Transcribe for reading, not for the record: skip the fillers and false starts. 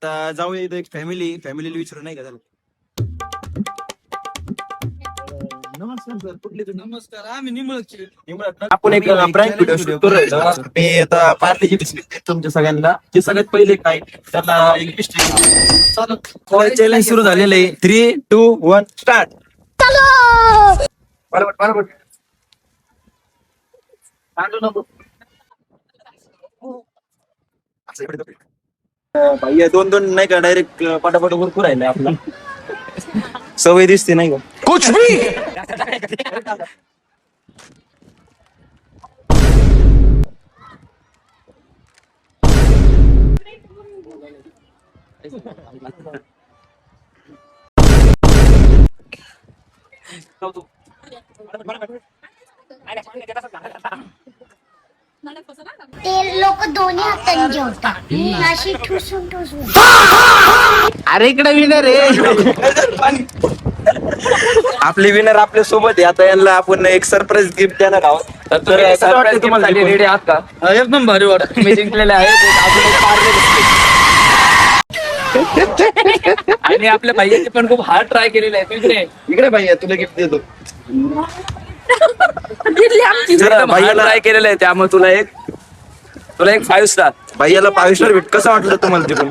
आता जाऊया इथं एक फॅमिलीला विचारू नाही का झालं. नमस्कार सर, कुठले तुम्ही? नमस्कार, आम्ही निंबळकचे. आपण एक प्रँक व्हिडिओ शूट करू राहिलो. मी आता पार्टीची बिस्किट तुमच्या सगळ्यांना की सगळ्यात पहिले काय त्यांना एक बिस्किट चॅलेंज सुरू झालेलं आहे. 3, 2, 1 स्टार्ट. बरोबर भैया 2-2 नाही का डायरेक्ट पटापट भरपूर राहिले आपला सवय दिसते नाही का कुछ भी. ते लोक दोन्ही हातांनी जेवतात अशी ठुसून ठुसून. अरे इकडे विनर आहे. आपले विनर आपल्या सोबत आहे. आता यांना आपण एक सरप्राईज गिफ्ट देणार आहोत. तर सरप्राईज तुम्हाला रेडी आहात का? एकदम भारी वाटत. तुम्ही जिंकलेले आणि आपल्या भाईयांनी पण खूप हार्ड ट्राय केलेले आहे. इकडे भैया तुला गिफ्ट देतो. भाईला ट्राय केलेलं आहे त्यामुळे तुला एक 5 स्टार. भैयाला 5 स्टार भेट. कसं वाटलं तुम्हाला तिकडून?